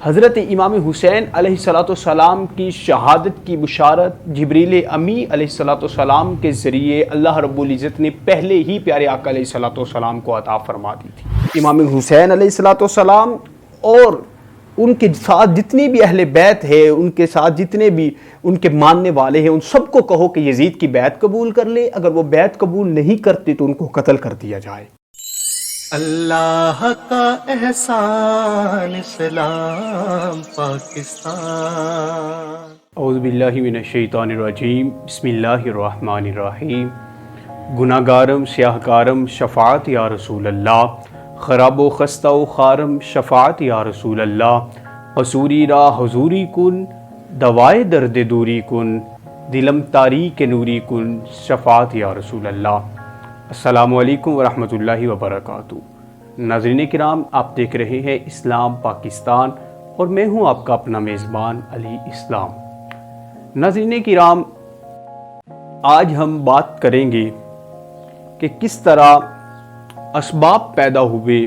حضرت امام حسین علیہ السلام کی شہادت کی بشارت جبریل امی علیہ السلام کے ذریعے اللہ رب العزت نے پہلے ہی پیارے آقا علیہ السلام کو عطا فرما دی تھی۔ امام حسین علیہ السلام اور ان کے ساتھ جتنے بھی اہل بیت ہے، ان کے ساتھ جتنے بھی ان کے ماننے والے ہیں، ان سب کو کہو کہ یزید کی بیعت قبول کر لے، اگر وہ بیعت قبول نہیں کرتے تو ان کو قتل کر دیا جائے۔ اللہ کا احسان اسلام پاکستان۔ اعوذ باللہ من الشیطان الرجیم، بسم اللہ الرحمن الرحیم۔ گناہگارم سیاہ کارم شفاعت یا رسول اللہ، خراب و خستہ و خارم شفاعت یا رسول اللہ، قصوری را حضوری کن دوائے درد دوری کن، دلم تاریک نوری کن شفاعت یا رسول اللہ۔ السلام علیکم ورحمۃ اللہ وبرکاتہ۔ ناظرین کرام، آپ دیکھ رہے ہیں اسلام پاکستان اور میں ہوں آپ کا اپنا میزبان علی اسلام۔ ناظرین کرام، آج ہم بات کریں گے کہ کس طرح اسباب پیدا ہوئے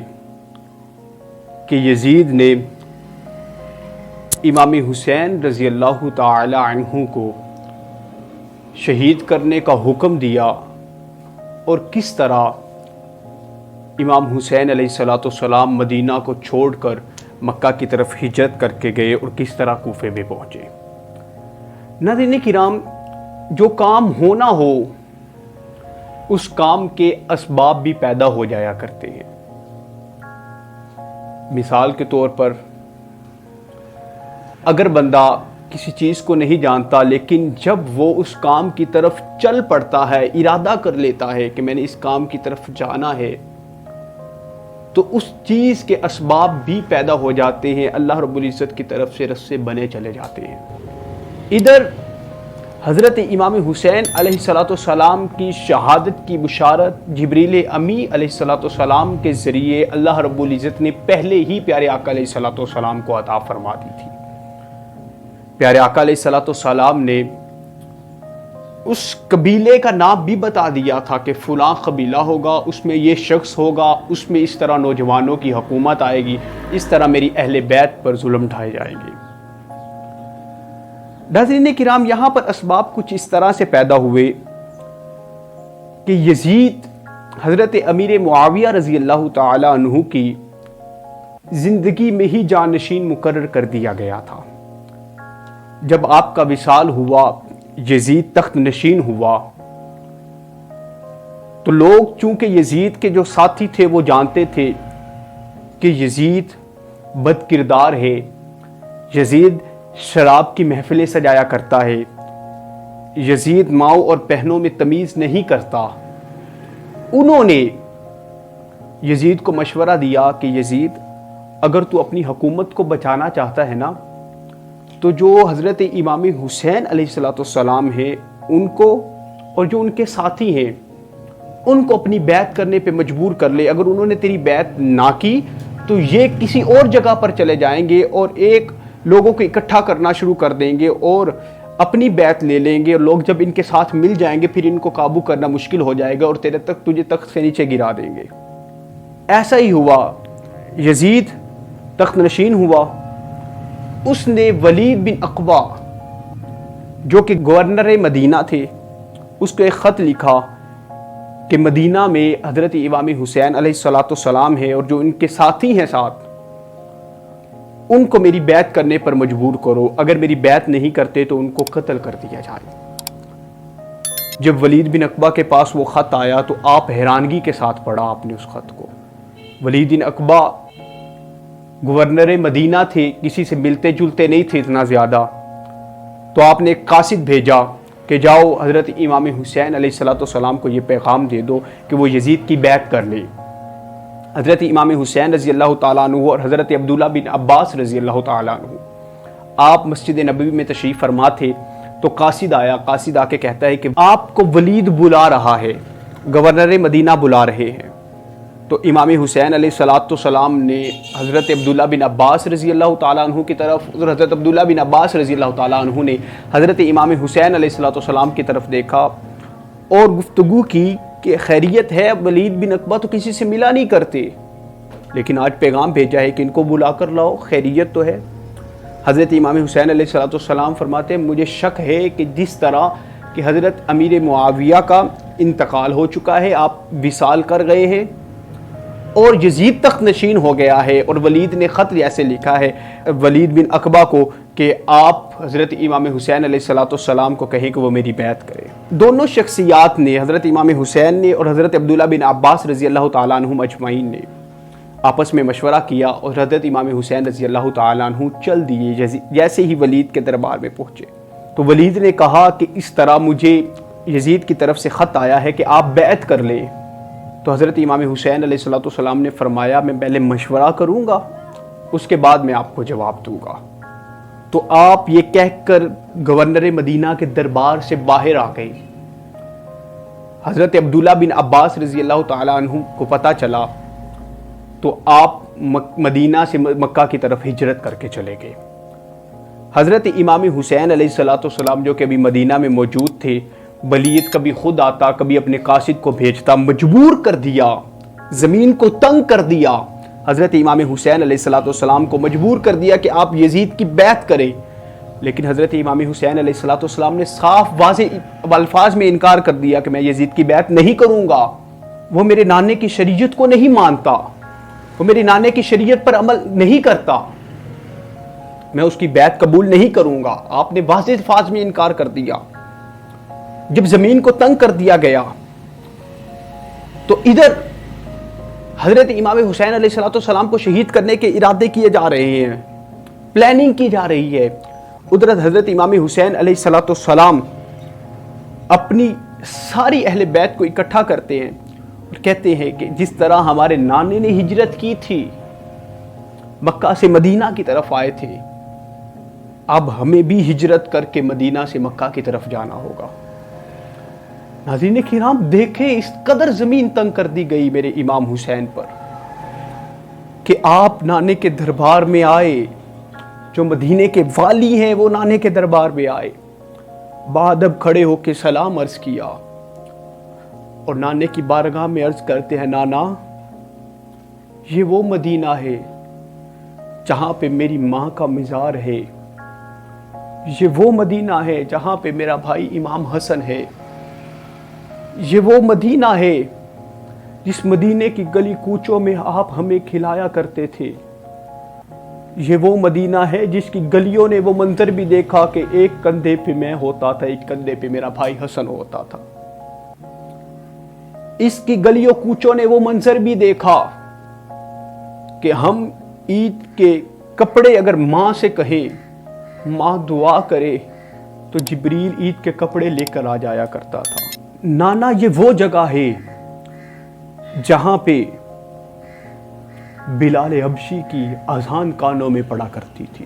کہ یزید نے امام حسین رضی اللہ تعالی عنہ کو شہید کرنے کا حکم دیا، اور کس طرح امام حسین علیہ السلام مدینہ کو چھوڑ کر مکہ کی طرف ہجرت کر کے گئے اور کس طرح کوفے میں پہنچے۔ ناظرین کرام، جو کام ہونا ہو اس کام کے اسباب بھی پیدا ہو جایا کرتے ہیں۔ مثال کے طور پر اگر بندہ کسی چیز کو نہیں جانتا، لیکن جب وہ اس کام کی طرف چل پڑتا ہے، ارادہ کر لیتا ہے کہ میں نے اس کام کی طرف جانا ہے، تو اس چیز کے اسباب بھی پیدا ہو جاتے ہیں، اللہ رب العزت کی طرف سے رستے بنے چلے جاتے ہیں۔ ادھر حضرت امام حسین علیہ السلام کی شہادت کی بشارت جبریل امی علیہ السلام کے ذریعے اللہ رب العزت نے پہلے ہی پیارے آقا علیہ السلام کو عطا فرما دی تھی۔ پیارے آقا علیہ السلام نے اس قبیلے کا نام بھی بتا دیا تھا کہ فلاں قبیلہ ہوگا، اس میں یہ شخص ہوگا، اس میں اس طرح نوجوانوں کی حکومت آئے گی، اس طرح میری اہل بیت پر ظلم ڈھائے جائیں گے۔ ناظرین کرام، یہاں پر اسباب کچھ اس طرح سے پیدا ہوئے کہ یزید حضرت امیر معاویہ رضی اللہ تعالی عنہ کی زندگی میں ہی جانشین مقرر کر دیا گیا تھا۔ جب آپ کا وصال ہوا، یزید تخت نشین ہوا، تو لوگ چونکہ یزید کے جو ساتھی تھے وہ جانتے تھے کہ یزید بد کردار ہے، یزید شراب کی محفلیں سجایا کرتا ہے، یزید ماؤں اور بہنوں میں تمیز نہیں کرتا۔ انہوں نے یزید کو مشورہ دیا کہ یزید، اگر تو اپنی حکومت کو بچانا چاہتا ہے نا، تو جو حضرت امام حسین علیہ السلام ہیں ان کو، اور جو ان کے ساتھی ہیں ان کو اپنی بیعت کرنے پہ مجبور کر لے۔ اگر انہوں نے تیری بیعت نہ کی تو یہ کسی اور جگہ پر چلے جائیں گے اور ایک لوگوں کو اکٹھا کرنا شروع کر دیں گے اور اپنی بیعت لے لیں گے، اور لوگ جب ان کے ساتھ مل جائیں گے پھر ان کو قابو کرنا مشکل ہو جائے گا اور تجھے تخت سے نیچے گرا دیں گے۔ ایسا ہی ہوا، یزید تخت نشین ہوا۔ اس نے ولید بن عقبہ جو کہ گورنر مدینہ تھے، اس کو ایک خط لکھا کہ مدینہ میں حضرت امام حسین علیہ السلام ہے اور جو ان کے ساتھی ہیں ساتھ، ان کو میری بیعت کرنے پر مجبور کرو، اگر میری بیعت نہیں کرتے تو ان کو قتل کر دیا جائے۔ جب ولید بن عقبہ کے پاس وہ خط آیا تو آپ حیرانگی کے ساتھ پڑھا آپ نے اس خط کو۔ ولید بن عقبہ گورنر مدینہ تھے، کسی سے ملتے جلتے نہیں تھے اتنا زیادہ، تو آپ نے ایک قاصد بھیجا کہ جاؤ حضرت امام حسین علیہ السلام کو یہ پیغام دے دو کہ وہ یزید کی بیعت کر لیں۔ حضرت امام حسین رضی اللہ تعالیٰ عنہ اور حضرت عبداللہ بن عباس رضی اللہ تعالیٰ عنہ آپ مسجد نبوی میں تشریف فرما تھے، تو قاصد آیا۔ قاصد آ کے کہتا ہے کہ آپ کو ولید بلا رہا ہے، گورنر مدینہ بلا رہے ہیں۔ تو امام حسین علیہ السلام نے حضرت عبداللہ بن عباس رضی اللہ تعالیٰ عنہ کی طرف، اور حضرت عبداللہ بن عباس رضی اللہ تعالیٰ عنہ نے حضرت امام حسین علیہ السلام کی طرف دیکھا اور گفتگو کی کہ خیریت ہے؟ ولید بن عقبہ تو کسی سے ملا نہیں کرتے، لیکن آج پیغام بھیجا ہے کہ ان کو بلا کر لاؤ، خیریت تو ہے۔ حضرت امام حسین علیہ السلام فرماتے ہیں مجھے شک ہے کہ جس طرح کہ حضرت امیر معاویہ کا انتقال ہو چکا ہے، آپ وصال کر گئے ہیں اور یزید تخت نشین ہو گیا ہے، اور ولید نے خط ایسے لکھا ہے ولید بن عقبہ کو کہ آپ حضرت امام حسین علیہ السلام کو کہیں کہ وہ میری بیعت کرے۔ دونوں شخصیات نے، حضرت امام حسین نے اور حضرت عبداللہ بن عباس رضی اللہ تعالیٰ عنہم اجمعین نے آپس میں مشورہ کیا، اور حضرت امام حسین رضی اللہ تعالیٰ عنہ چل دیے جیسے ہی ولید کے دربار میں پہنچے۔ تو ولید نے کہا کہ اس طرح مجھے یزید کی طرف سے خط آیا ہے کہ آپ بیعت کر لیں۔ تو حضرت امام حسین علیہ السلام نے فرمایا میں پہلے مشورہ کروں گا، اس کے بعد میں آپ کو جواب دوں گا۔ تو آپ یہ کہہ کر گورنر مدینہ کے دربار سے باہر آ گئے۔ حضرت عبداللہ بن عباس رضی اللہ تعالیٰ عنہ کو پتہ چلا تو آپ مدینہ سے مکہ کی طرف ہجرت کر کے چلے گئے۔ حضرت امام حسین علیہ السلام جو کہ ابھی مدینہ میں موجود تھے، ولید کبھی خود آتا، کبھی اپنے قاصد کو بھیجتا، مجبور کر دیا، زمین کو تنگ کر دیا، حضرت امام حسین علیہ السلام کو مجبور کر دیا کہ آپ یزید کی بیعت کریں۔ لیکن حضرت امام حسین علیہ السلام نے صاف واضح الفاظ میں انکار کر دیا کہ میں یزید کی بیعت نہیں کروں گا، وہ میرے نانے کی شریعت کو نہیں مانتا، وہ میرے نانے کی شریعت پر عمل نہیں کرتا، میں اس کی بیعت قبول نہیں کروں گا۔ آپ نے واضح الفاظ میں انکار کر دیا۔ جب زمین کو تنگ کر دیا گیا تو ادھر حضرت امام حسین علیہ السلام کو شہید کرنے کے ارادے کیے جا رہے ہیں، پلاننگ کی جا رہی ہے۔ ادھر حضرت امام حسین علیہ السلام اپنی ساری اہل بیت کو اکٹھا کرتے ہیں اور کہتے ہیں کہ جس طرح ہمارے نانے نے ہجرت کی تھی، مکہ سے مدینہ کی طرف آئے تھے، اب ہمیں بھی ہجرت کر کے مدینہ سے مکہ کی طرف جانا ہوگا۔ ناظرین کرام دیکھیں اس قدر زمین تنگ کر دی گئی میرے امام حسین پر کہ آپ نانے کے دربار میں آئے، جو مدینے کے والی ہیں وہ نانے کے دربار میں آئے، بادب کھڑے ہو کے سلام عرض کیا اور نانے کی بارگاہ میں عرض کرتے ہیں نانا یہ وہ مدینہ ہے جہاں پہ میری ماں کا مزار ہے، یہ وہ مدینہ ہے جہاں پہ میرا بھائی امام حسن ہے، یہ وہ مدینہ ہے جس مدینے کی گلی کوچوں میں آپ ہمیں کھلایا کرتے تھے، یہ وہ مدینہ ہے جس کی گلیوں نے وہ منظر بھی دیکھا کہ ایک کندھے پہ میں ہوتا تھا، ایک کندھے پہ میرا بھائی حسن ہوتا تھا، اس کی گلیوں کوچوں نے وہ منظر بھی دیکھا کہ ہم عید کے کپڑے اگر ماں سے کہیں، ماں دعا کرے تو جبریل عید کے کپڑے لے کر آ جایا کرتا تھا۔ نانا یہ وہ جگہ ہے جہاں پہ بلال حبشی کی اذان کانوں میں پڑا کرتی تھی،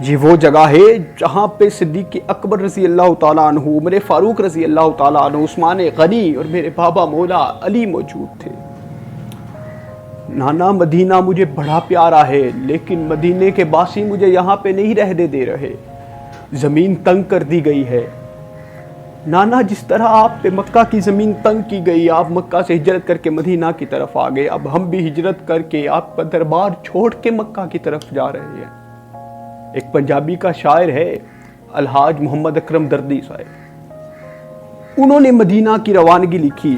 یہ وہ جگہ ہے جہاں پہ صدیق اکبر رضی اللہ تعالیٰ عنہ، عمر فاروق رضی اللہ تعالیٰ عنہ، عثمان غنی اور میرے بابا مولا علی موجود تھے۔ نانا مدینہ مجھے بڑا پیارا ہے لیکن مدینے کے باسی مجھے یہاں پہ نہیں رہنے دے رہے، زمین تنگ کر دی گئی ہے۔ نانا جس طرح آپ پہ مکہ کی زمین تنگ کی گئی، آپ مکہ سے ہجرت کر کے مدینہ کی طرف آ گئے، اب ہم بھی ہجرت کر کے آپ کا دربار چھوڑ کے مکہ کی طرف جا رہے ہیں۔ ایک پنجابی کا شاعر ہے الحاج محمد اکرم دردی صاحب، انہوں نے مدینہ کی روانگی لکھی۔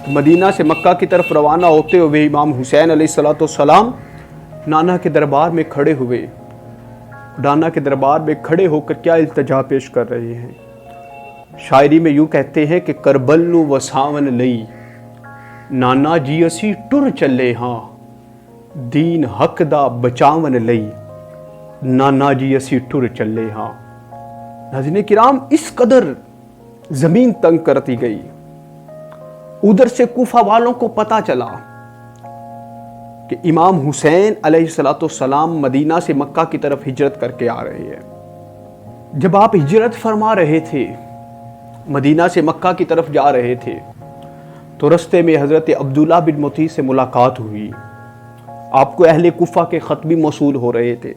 مدینہ سے مکہ کی طرف روانہ ہوتے ہوئے امام حسین علیہ السلام نانا کے دربار میں کھڑے ہوئے، نانا کے دربار میں کھڑے ہو کر کیا التجا پیش کر رہے ہیں؟ شاعری میں یوں کہتے ہیں کہ کربل نو وساون لئی نانا جی اسی ٹر چلے ہاں، دین حق دا بچاون لئی نانا جی اسی ٹر چلے ہاں۔ ناظرین کرام اس قدر زمین تنگ کرتی گئی۔ ادھر سے کوفہ والوں کو پتہ چلا کہ امام حسین علیہ السلام مدینہ سے مکہ کی طرف ہجرت کر کے آ رہے ہیں۔ جب آپ ہجرت فرما رہے تھے، مدینہ سے مکہ کی طرف جا رہے تھے، تو رستے میں حضرت عبداللہ بن مطیع سے ملاقات ہوئی۔ آپ کو اہل کوفہ کے خط بھی موصول ہو رہے تھے،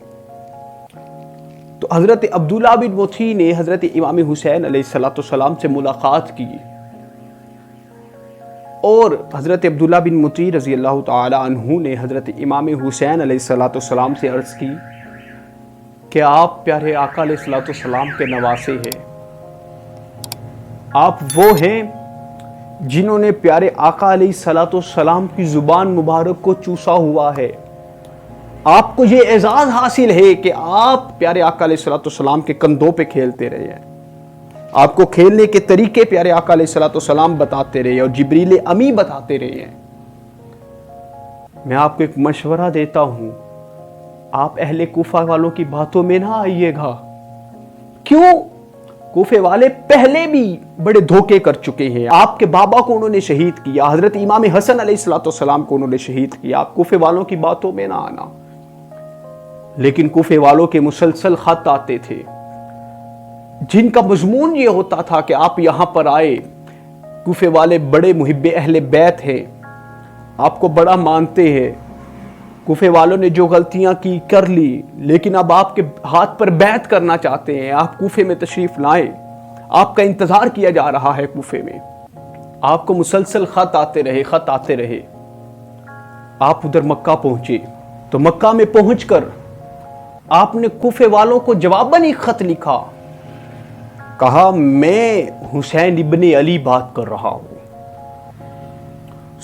تو حضرت عبداللہ بن مطیع نے حضرت امام حسین علیہ السلام سے ملاقات کی، اور حضرت عبداللہ بن مطیع رضی اللہ تعالی عنہ نے حضرت امام حسین علیہ السلام سے عرض کی کہ آپ پیارے آقا علیہ الصلوۃ والسلام کے نواسے ہیں، آپ وہ ہیں جنہوں نے پیارے آقا علیہ الصلوۃ والسلام کی زبان مبارک کو چوسا ہوا ہے۔ آپ کو یہ اعزاز حاصل ہے کہ آپ پیارے آقا علیہ الصلوۃ والسلام کے کندھوں پہ کھیلتے رہے ہیں، آپ کو کھیلنے کے طریقے پیارے آقا علیہ الصلوۃ والسلام بتاتے رہے اور جبریل امی بتاتے رہے ہیں۔ میں آپ کو ایک مشورہ دیتا ہوں، آپ اہل کوفہ والوں کی باتوں میں نہ آئیے گا۔ کیوں؟ کوفے والے پہلے بھی بڑے دھوکے کر چکے ہیں۔ آپ کے بابا کو انہوں نے شہید کیا، حضرت امام حسن علیہ الصلوۃ والسلام کو انہوں نے شہید کیا۔ آپ کوفے والوں کی باتوں میں نہ آنا۔ لیکن کوفے والوں کے مسلسل خط آتے تھے جن کا مضمون یہ ہوتا تھا کہ آپ یہاں پر آئے، کوفے والے بڑے محب اہل بیت ہیں، آپ کو بڑا مانتے ہیں، کوفے والوں نے جو غلطیاں کی کر لی، لیکن اب آپ کے ہاتھ پر بیعت کرنا چاہتے ہیں، آپ کوفے میں تشریف لائیں، آپ کا انتظار کیا جا رہا ہے کوفے میں۔ آپ کو مسلسل خط آتے رہے۔ آپ ادھر مکہ پہنچے تو مکہ میں پہنچ کر آپ نے کوفے والوں کو جواباً ایک خط لکھا، کہا میں حسین ابن علی بات کر رہا ہوں،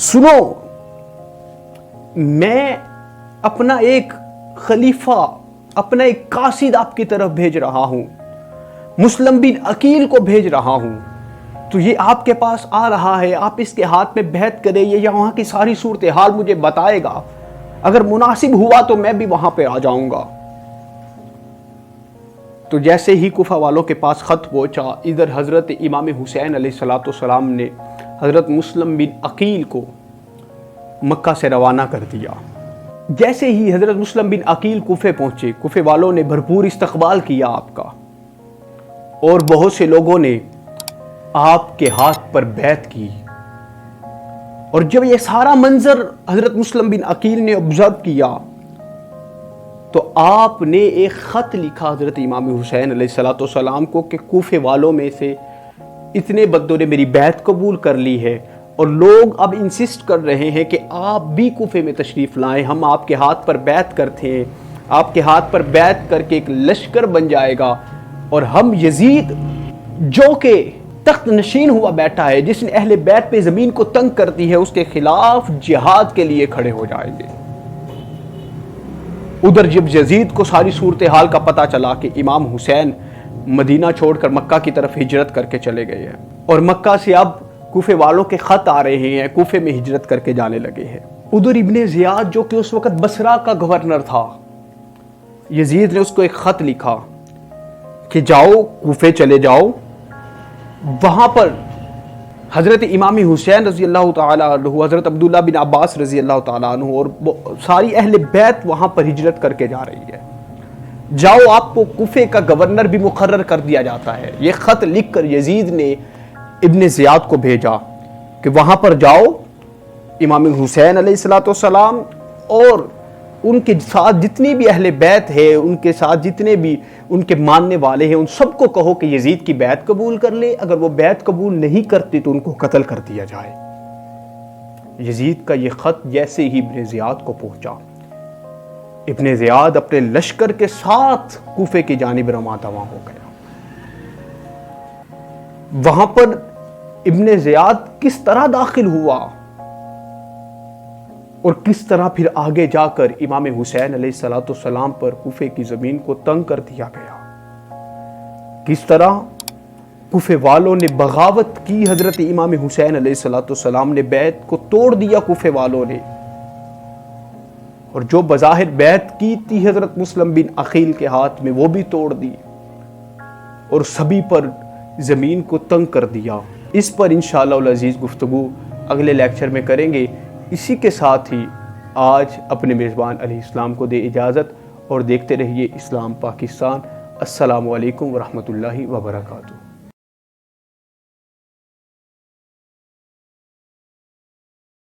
سنو، میں اپنا ایک خلیفہ، اپنا ایک قاصد آپ کی طرف بھیج رہا ہوں، مسلم بن عقیل کو بھیج رہا ہوں، تو یہ آپ کے پاس آ رہا ہے، آپ اس کے ہاتھ میں بیعت کریں، یہ وہاں کی ساری صورتحال مجھے بتائے گا، اگر مناسب ہوا تو میں بھی وہاں پہ آ جاؤں گا۔ تو جیسے ہی کوفہ والوں کے پاس خط پہنچا، ادھر حضرت امام حسین علیہ الصلوۃ والسلام نے حضرت مسلم بن عقیل کو مکہ سے روانہ کر دیا۔ جیسے ہی حضرت مسلم بن عقیل کوفے پہنچے، کوفے والوں نے بھرپور استقبال کیا آپ کا، اور بہت سے لوگوں نے آپ کے ہاتھ پر بیعت کی۔ اور جب یہ سارا منظر حضرت مسلم بن عقیل نے آبزرو کیا تو آپ نے ایک خط لکھا حضرت امام حسین علیہ الصلوۃ والسلام کو کہ کوفے والوں میں سے اتنے بندوں نے میری بیعت قبول کر لی ہے اور لوگ اب انسسٹ کر رہے ہیں کہ آپ بھی کوفے میں تشریف لائیں، ہم آپ کے ہاتھ پر بیعت کرتے ہیں، آپ کے ہاتھ پر بیعت کر کے ایک لشکر بن جائے گا اور ہم یزید جو کہ تخت نشین ہوا بیٹھا ہے، جس نے اہل بیت پہ زمین کو تنگ کر دی ہے، اس کے خلاف جہاد کے لیے کھڑے ہو جائیں گے۔ ادھر جب یزید کو ساری صورتحال کا پتہ چلا کہ امام حسین مدینہ چھوڑ کر مکہ کی طرف ہجرت کر کے چلے گئے ہیں اور مکہ سے اب کوفے والوں کے خط آ رہے ہیں، کوفے میں ہجرت کر کے جانے لگے ہیں، ادھر ابن زیاد جو کہ اس وقت بصرہ کا گورنر تھا، یزید نے اس کو ایک خط لکھا کہ جاؤ کوفے چلے جاؤ، وہاں پر حضرت امام حسین رضی اللہ تعالیٰ عنہ، حضرت عبداللہ بن عباس رضی اللہ تعالیٰ عنہ اور ساری اہل بیت وہاں پر ہجرت کر کے جا رہی ہے، جاؤ، آپ کو کوفے کا گورنر بھی مقرر کر دیا جاتا ہے۔ یہ خط لکھ کر یزید نے ابن زیاد کو بھیجا کہ وہاں پر جاؤ، امام حسین علیہ الصلوۃ والسلام اور ان کے ساتھ جتنی بھی اہل بیت ہے، ان کے ساتھ جتنے بھی ان کے ماننے والے ہیں، ان سب کو کہو کہ یزید کی بیعت قبول کر لے، اگر وہ بیعت قبول نہیں کرتے تو ان کو قتل کر دیا جائے۔ یزید کا یہ خط جیسے ہی ابن زیاد کو پہنچا، ابن زیاد اپنے لشکر کے ساتھ کوفے کی جانب رواں دواں ہو گیا۔ وہاں پر ابن زیاد کس طرح داخل ہوا اور کس طرح پھر آگے جا کر امام حسین علیہ الصلوۃ والسلام پر کوفے کی زمین کو تنگ کر دیا گیا، کس طرح کوفے والوں نے بغاوت کی، حضرت امام حسین علیہ الصلوۃ والسلام نے بیعت کو توڑ دیا کوفے والوں نے، اور جو بظاہر بیعت کی تھی حضرت مسلم بن عقیل کے ہاتھ میں وہ بھی توڑ دی اور سبھی پر زمین کو تنگ کر دیا۔ اس پر انشاءاللہ العزیز گفتگو اگلے لیکچر میں کریں گے۔ اسی کے ساتھ ہی آج اپنے میزبان علیہ السلام کو دے اجازت اور دیکھتے رہیے اسلام پاکستان۔ السلام علیکم ورحمۃ اللہ وبرکاتہ۔